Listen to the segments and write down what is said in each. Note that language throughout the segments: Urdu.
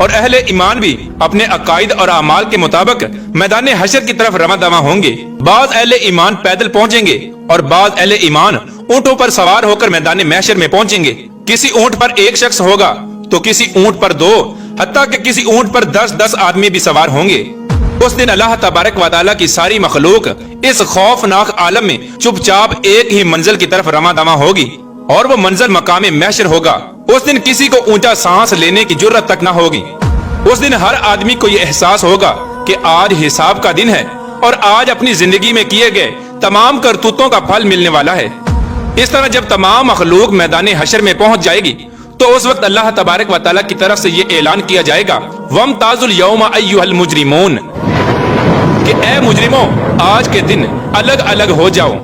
اور اہل ایمان بھی اپنے عقائد اور اعمال کے مطابق میدان حشر کی طرف رواں دواں ہوں گے۔ بعض اہل ایمان پیدل پہنچیں گے اور بعض اہل ایمان اونٹوں پر سوار ہو کر میدان محشر میں پہنچیں گے۔ کسی اونٹ پر ایک شخص ہوگا تو کسی اونٹ پر دو، حتیٰ کہ کسی اونٹ پر 10 آدمی بھی سوار ہوں گے۔ اس دن اللہ تبارک و تعالیٰ کی ساری مخلوق اس خوفناک عالم میں چپ چاپ ایک ہی منزل کی طرف رواں دواں ہوگی، اور وہ منزل مقام محشر ہوگا۔ اس دن کسی کو اونچا سانس لینے کی جرت تک نہ ہوگی۔ اس دن ہر آدمی کو یہ احساس ہوگا کہ آج حساب کا دن ہے اور آج اپنی زندگی میں کیے گئے تمام کرتوتوں کا پھل ملنے والا ہے۔ اس طرح جب تمام مخلوق میدان حشر میں پہنچ جائے گی تو اس وقت اللہ تبارک و تعالیٰ کی طرف سے یہ اعلان کیا جائے گا، وَامْتَازُوا الْيَوْمَ أَيُّهَا الْمُجْرِمُونَ، کہ اے مجرموں آج کے دن الگ الگ ہو جاؤ۔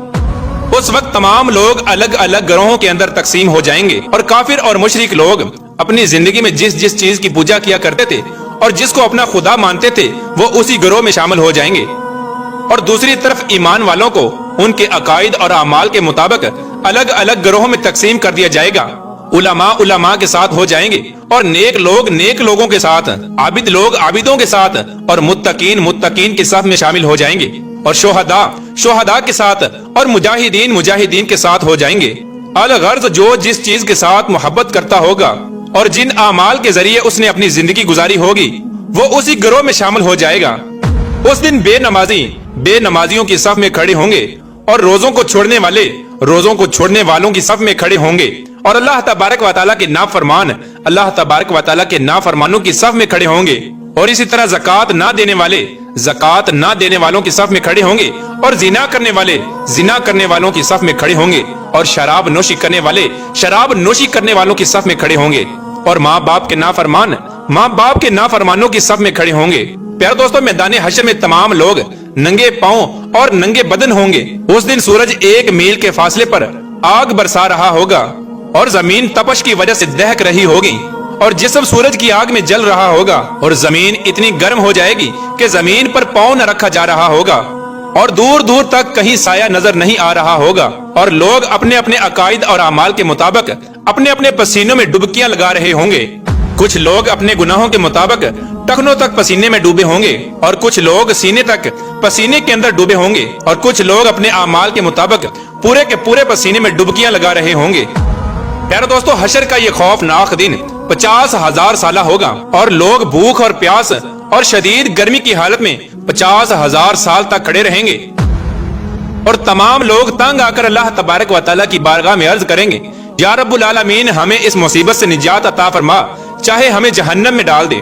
اس وقت تمام لوگ الگ الگ گروہوں کے اندر تقسیم ہو جائیں گے، اور کافر اور مشرک لوگ اپنی زندگی میں جس چیز کی پوجا کیا کرتے تھے اور جس کو اپنا خدا مانتے تھے وہ اسی گروہ میں شامل ہو جائیں گے، اور دوسری طرف ایمان والوں کو ان کے عقائد اور اعمال کے مطابق الگ الگ گروہوں میں تقسیم کر دیا جائے گا۔ علماء علماء کے ساتھ ہو جائیں گے، اور نیک لوگ نیک لوگوں کے ساتھ، عابد لوگ عابدوں کے ساتھ، اور متقین متقین کے ساتھ میں شامل ہو جائیں گے، اور شہداء شہداء کے ساتھ، اور مجاہدین مجاہدین کے ساتھ ہو جائیں گے۔ الغرض جو جس چیز کے ساتھ محبت کرتا ہوگا اور جن اعمال کے ذریعے اس نے اپنی زندگی گزاری ہوگی وہ اسی گروہ میں شامل ہو جائے گا۔ اس دن بے نمازی بے نمازیوں کی صف میں کھڑے ہوں گے، اور روزوں کو چھوڑنے والے روزوں کو چھوڑنے والوں کی صف میں کھڑے ہوں گے، اور اللہ تبارک و تعالیٰ کے نافرمان اللہ تبارک و تعالیٰ کے نافرمانوں کی صف میں کھڑے ہوں گے، اور اسی طرح زکوٰۃ نہ دینے والے زکوٰۃ نہ دینے والوں کی صف میں کھڑے ہوں گے، اور زنا کرنے والے زنا کرنے والوں کی صف میں کھڑے ہوں گے، اور شراب نوشی کرنے والے شراب نوشی کرنے والوں کی صف میں کھڑے ہوں گے، اور ماں باپ کے نافرمان ماں باپ کے نافرمانوں کی صف میں کھڑے ہوں گے۔ پیارے دوستو، میدان حشر میں تمام لوگ ننگے پاؤں اور ننگے بدن ہوں گے۔ اس دن سورج 1 میل کے فاصلے پر آگ برسا رہا ہوگا، اور زمین تپش کی وجہ سے دہک رہی ہوگی، اور جسم سورج کی آگ میں جل رہا ہوگا، اور زمین اتنی گرم ہو جائے گی کہ زمین پر پاؤں نہ رکھا جا رہا ہوگا، اور دور دور تک کہیں سایہ نظر نہیں آ رہا ہوگا، اور لوگ اپنے اپنے عقائد اور اعمال کے مطابق اپنے اپنے پسینوں میں ڈبکیاں لگا رہے ہوں گے۔ کچھ لوگ اپنے گناہوں کے مطابق ٹخنوں تک پسینے میں ڈوبے ہوں گے، اور کچھ لوگ سینے تک پسینے کے اندر ڈوبے ہوں گے، اور کچھ لوگ اپنے اعمال کے مطابق پورے کے پورے پسینے میں ڈبکیاں لگا رہے ہوں گے۔ پیارے دوستو، حشر کا یہ خوفناک دن 50,000 سالہ ہوگا، اور لوگ بھوک اور پیاس اور شدید گرمی کی حالت میں 50,000 سال تک کھڑے رہیں گے، اور تمام لوگ تنگ آ کر اللہ تبارک و تعالیٰ کی بارگاہ میں عرض کریں گے، یا رب العالمین ہمیں اس مصیبت سے نجات عطا فرما، چاہے ہمیں جہنم میں ڈال دے۔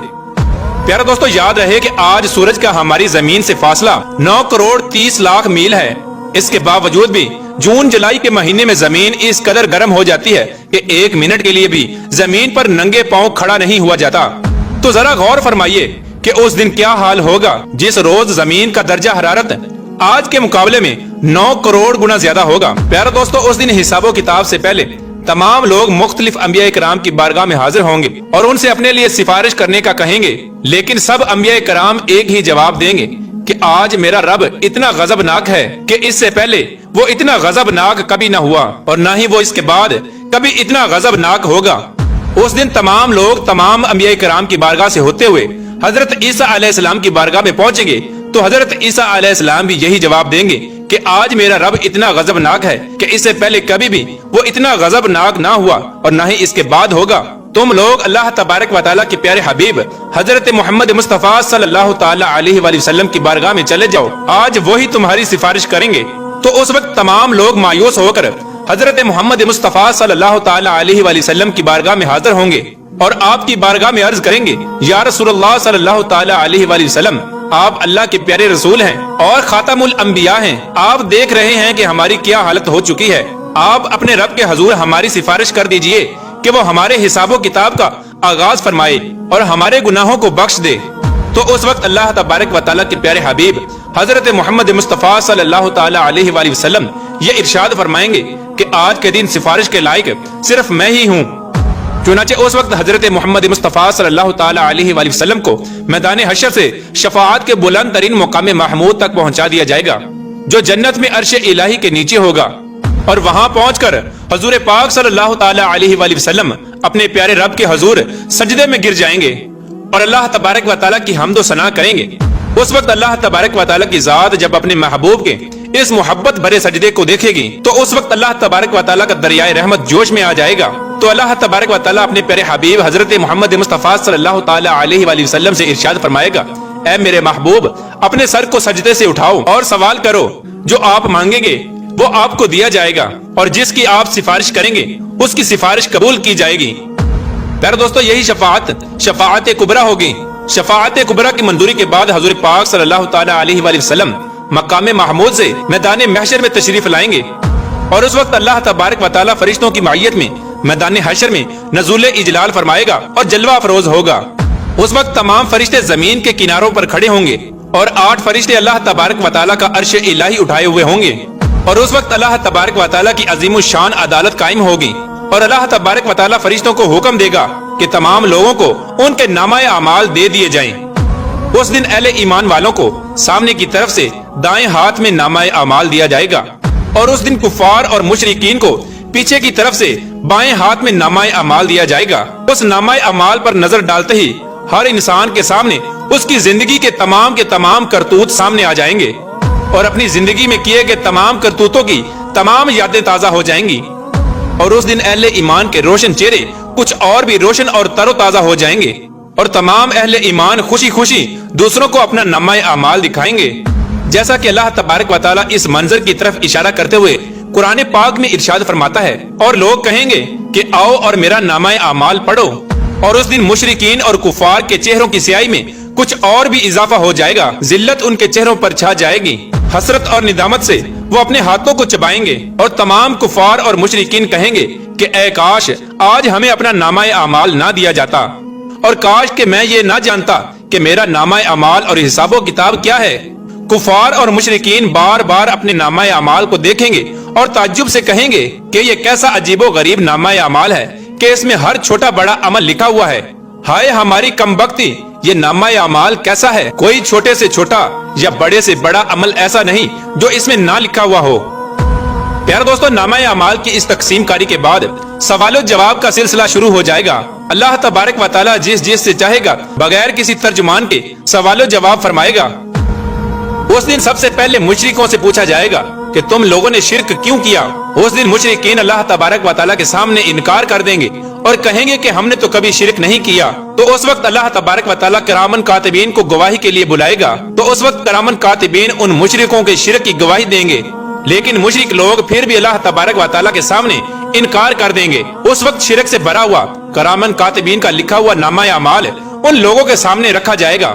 پیارے دوستو، یاد رہے کہ آج سورج کا ہماری زمین سے فاصلہ 9 کروڑ 30 لاکھ میل ہے۔ اس کے باوجود بھی جون جولائی کے مہینے میں زمین اس قدر گرم ہو جاتی ہے کہ 1 منٹ کے لیے بھی زمین پر ننگے پاؤں کھڑا نہیں ہوا جاتا۔ تو ذرا غور فرمائیے کہ اس دن کیا حال ہوگا جس روز زمین کا درجہ حرارت آج کے مقابلے میں 9 کروڑ گنا زیادہ ہوگا۔ پیارے دوستو، اس دن حساب و کتاب سے پہلے تمام لوگ مختلف انبیاء کرام کی بارگاہ میں حاضر ہوں گے اور ان سے اپنے لیے سفارش کرنے کا کہیں گے، لیکن سب انبیاء کرام ایک ہی جواب دیں گے کہ آج میرا رب اتنا غضبناک ہے کہ اس سے پہلے وہ اتنا غضبناک کبھی نہ ہوا، اور نہ ہی وہ اس کے بعد کبھی اتنا غضبناک ہوگا۔ اس دن تمام لوگ تمام انبیاء کرام کی بارگاہ سے ہوتے ہوئے حضرت عیسیٰ علیہ السلام کی بارگاہ میں پہنچیں گے، تو حضرت عیسیٰ علیہ السلام بھی یہی جواب دیں گے کہ آج میرا رب اتنا غضبناک ہے کہ اس سے پہلے کبھی بھی وہ اتنا غضبناک نہ ہوا، اور نہ ہی اس کے بعد ہوگا۔ تم لوگ اللہ تبارک و تعالیٰ کے پیارے حبیب حضرت محمد مصطفیٰ صلی اللہ تعالی علیہ وآلہ وسلم کی بارگاہ میں چلے جاؤ، آج وہی تمہاری سفارش کریں گے۔ تو اس وقت تمام لوگ مایوس ہو کر حضرت محمد مصطفیٰ صلی اللہ تعالی علیہ وآلہ وسلم کی بارگاہ میں حاضر ہوں گے، اور آپ کی بارگاہ میں عرض کریں گے، یا رسول اللہ صلی اللہ تعالی علیہ وآلہ وسلم، آپ اللہ کے پیارے رسول ہیں اور خاتم الانبیاء ہیں، آپ دیکھ رہے ہیں کہ ہماری کیا حالت ہو چکی ہے، آپ اپنے رب کے حضور ہماری سفارش کر دیجئے کہ وہ ہمارے حساب و کتاب کا آغاز فرمائے اور ہمارے گناہوں کو بخش دے۔ تو اس وقت اللہ تبارک و تعالیٰ کے پیارے حبیب حضرت محمد مصطفیٰ صلی اللہ تعالی علیہ وآلہ وسلم یہ ارشاد فرمائیں گے کہ آج کے دن سفارش کے لائق صرف میں ہی ہوں۔ چنانچہ اس وقت حضرت محمد مصطفیٰ صلی اللہ تعالی علیہ وآلہ وسلم کو میدان حشر سے شفاعت کے بلند ترین مقام محمود تک پہنچا دیا جائے گا، جو جنت میں عرش الہی کے نیچے ہوگا، اور وہاں پہنچ کر حضور پاک صلی اللہ تعالی علیہ وآلہ وسلم اپنے پیارے رب کے حضور سجدے میں گر جائیں گے، اور اللہ تبارک و تعالیٰ کی حمد و ثنا کریں گے، اس وقت اللہ تبارک و تعالیٰ کی ذات جب اپنے محبوب کے اس محبت بھرے سجدے کو دیکھے گی تو اس وقت اللہ تبارک و تعالیٰ کا دریائے رحمت جوش میں آ جائے گا۔ تو اللہ تبارک و تعالیٰ اپنے پیارے حبیب حضرت محمد مصطفیٰ صلی اللہ تعالی علیہ وآلہ وسلم سے ارشاد فرمائے گا، اے میرے محبوب اپنے سر کو سجدے سے اٹھاؤ اور سوال کرو، جو آپ مانگیں گے وہ آپ کو دیا جائے گا، اور جس کی آپ سفارش کریں گے اس کی سفارش قبول کی جائے گی۔ پیارے دوستو، یہی شفاعت کبریٰ ہوگی۔ شفاعت کبریٰ کی منظوری کے بعد حضور پاک صلی اللہ تعالی علیہ وآلہ وسلم مقام محمود سے میدان محشر میں تشریف لائیں گے، اور اس وقت اللہ تبارک و تعالیٰ فرشتوں کی معیت میں میدان حشر میں نزول اجلال فرمائے گا اور جلوہ افروز ہوگا۔ اس وقت تمام فرشتے زمین کے کناروں پر کھڑے ہوں گے، اور 8 فرشتے اللہ تبارک و تعالیٰ کا عرش الہی اٹھائے ہوئے ہوں گے، اور اس وقت اللہ تبارک و تعالیٰ کی عظیم الشان عدالت قائم ہوگی، اور اللہ تبارک و تعالیٰ فرشتوں کو حکم دے گا کہ تمام لوگوں کو ان کے نامہ اعمال دے دیے جائیں۔ اس دن اہل ایمان والوں کو سامنے کی طرف سے دائیں ہاتھ میں نامہ اعمال دیا جائے گا، اور اس دن کفار اور مشرکین کو پیچھے کی طرف سے بائیں ہاتھ میں نامہ اعمال دیا جائے گا۔ اس نامہ اعمال پر نظر ڈالتے ہی ہر انسان کے سامنے اس کی زندگی کے تمام کرتوت سامنے آ جائیں گے، اور اپنی زندگی میں کیے گئے تمام کرتوتوں کی تمام یادیں تازہ ہو جائیں گی، اور اس دن اہل ایمان کے روشن چہرے کچھ اور بھی روشن اور تر و تازہ ہو جائیں گے، اور تمام اہل ایمان خوشی خوشی دوسروں کو اپنا نامہ اعمال دکھائیں گے۔ جیسا کہ اللہ تبارک و تعالیٰ اس منظر کی طرف اشارہ کرتے ہوئے قرآن پاک میں ارشاد فرماتا ہے، اور لوگ کہیں گے کہ آؤ اور میرا نامہ اعمال پڑھو، اور اس دن مشرکین اور کفار کے چہروں کی سیاہی میں کچھ اور بھی اضافہ ہو جائے گا، ذلت ان کے چہروں پر چھا جائے گی، حسرت اور ندامت سے وہ اپنے ہاتھوں کو چبائیں گے، اور تمام کفار اور مشرکین کہیں گے کہ اے کاش آج ہمیں اپنا نامہ اعمال نہ دیا جاتا، اور کاش کہ میں یہ نہ جانتا کہ میرا نامہ اعمال اور حساب و کتاب کیا ہے۔ کفار اور مشرکین بار بار اپنے نامہ اعمال کو دیکھیں گے اور تعجب سے کہیں گے کہ یہ کیسا عجیب و غریب نامہ اعمال ہے کہ اس میں ہر چھوٹا بڑا عمل لکھا ہوا ہے۔ ہائے ہماری کم بختی، یہ نامہ اعمال کیسا ہے؟ کوئی چھوٹے سے چھوٹا یا بڑے سے بڑا عمل ایسا نہیں جو اس میں نہ لکھا ہوا ہو۔ پیارے دوستو، نامہ اعمال کی اس تقسیم کاری کے بعد سوال و جواب کا سلسلہ شروع ہو جائے گا۔ اللہ تبارک و تعالیٰ جس سے چاہے گا بغیر کسی ترجمان کے سوال و جواب فرمائے گا۔ اس دن سب سے پہلے مشرکوں سے پوچھا جائے گا کہ تم لوگوں نے شرک کیوں کیا؟ اس دن مشرکین اللہ تبارک و تعالیٰ کے سامنے انکار کر دیں گے اور کہیں گے کہ ہم نے تو کبھی شرک نہیں کیا۔ تو اس وقت اللہ تبارک و تعالیٰ کرامن کاتبین کو گواہی کے لیے بلائے گا، تو اس وقت کرامن کاتبین ان مشرکوں کے شرک کی گواہی دیں گے، لیکن مشرک لوگ پھر بھی اللہ تبارک و تعالیٰ کے سامنے انکار کر دیں گے۔ اس وقت شرک سے بھرا ہوا کرامن کاتبین کا لکھا ہوا نامہ اعمال ان لوگوں کے سامنے رکھا جائے گا۔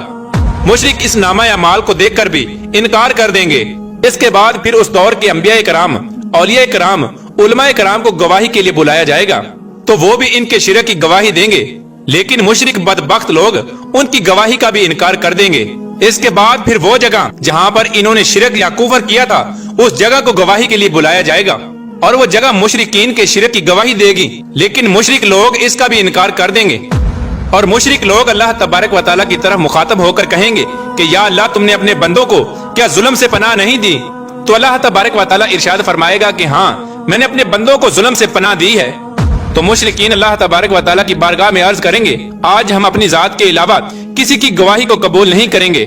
مشرک اس نامہ اعمال کو دیکھ کر بھی انکار کر دیں گے۔ اس کے بعد پھر اس دور کے انبیاء کرام، اولیاء کرام، علماء کرام کو گواہی کے لیے بلایا جائے گا، تو وہ بھی ان کے شرک کی گواہی دیں گے، لیکن مشرک بدبخت لوگ ان کی گواہی کا بھی انکار کر دیں گے۔ اس کے بعد پھر وہ جگہ جہاں پر انہوں نے شرک یا کفر کیا تھا اس جگہ کو گواہی کے لیے بلایا جائے گا، اور وہ جگہ مشرکین کے شرک کی گواہی دے گی، لیکن مشرک لوگ اس کا بھی انکار کر دیں گے، اور مشرک لوگ اللہ تبارک و تعالیٰ کی طرف مخاطب ہو کر کہیں گے کہ یا اللہ تم نے اپنے بندوں کو کیا ظلم سے پناہ نہیں دی؟ تو اللہ تبارک و تعالیٰ ارشاد فرمائے گا کہ ہاں میں نے اپنے بندوں کو ظلم سے پناہ دی ہے۔ تو مشرکین اللہ تبارک و تعالیٰ کی بارگاہ میں عرض کریں گے آج ہم اپنی ذات کے علاوہ کسی کی گواہی کو قبول نہیں کریں گے۔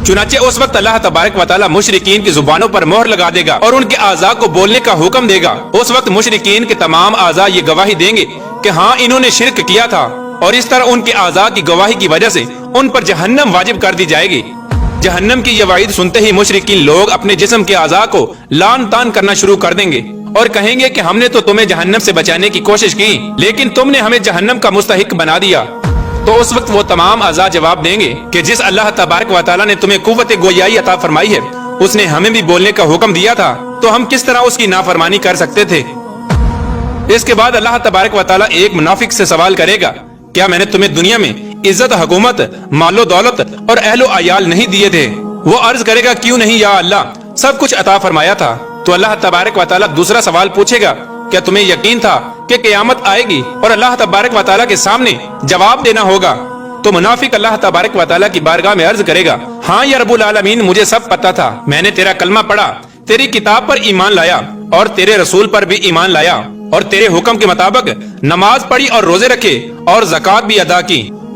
چنانچہ اس وقت اللہ تبارک و تعالیٰ مشرکین کی زبانوں پر مہر لگا دے گا اور ان کے اعضاء کو بولنے کا حکم دے گا۔ اس وقت مشرکین کے تمام اعضاء یہ گواہی دیں گے کہ ہاں انہوں نے شرک کیا تھا، اور اس طرح ان کے اعضاء کی گواہی کی وجہ سے ان پر جہنم واجب کر دی جائے گی۔ جہنم کی یہ وعید سنتے ہی مشرکین لوگ اپنے جسم کے اعضاء کو لان تان کرنا شروع کر دیں گے اور کہیں گے کہ ہم نے تو تمہیں جہنم سے بچانے کی کوشش کی، لیکن تم نے ہمیں جہنم کا مستحق بنا دیا۔ تو اس وقت وہ تمام اعضاء جواب دیں گے کہ جس اللہ تبارک و تعالیٰ نے تمہیں قوت گویائی عطا فرمائی ہے اس نے ہمیں بھی بولنے کا حکم دیا تھا، تو ہم کس طرح اس کی نافرمانی کر سکتے تھے؟ اس کے بعد اللہ تبارک و تعالیٰ ایک منافق سے سوال کرے گا، کیا میں نے تمہیں دنیا میں عزت، حکومت، مال و دولت اور اہل و عیال نہیں دیے تھے؟ وہ عرض کرے گا کیوں نہیں یا اللہ، سب کچھ عطا فرمایا تھا۔ تو اللہ تبارک و تعالیٰ دوسرا سوال پوچھے گا، کیا تمہیں یقین تھا کہ قیامت آئے گی اور اللہ تبارک و تعالیٰ کے سامنے جواب دینا ہوگا؟ تو منافق اللہ تبارک و تعالیٰ کی بارگاہ میں عرض کرے گا، ہاں یا رب العالمین، مجھے سب پتا تھا، میں نے تیرا کلمہ پڑھا، تیری کتاب پر ایمان لایا اور تیرے رسول پر بھی ایمان لایا، اور تیرے حکم کے مطابق نماز پڑھی اور روزے رکھے اور زکوٰۃ بھی ادا کی،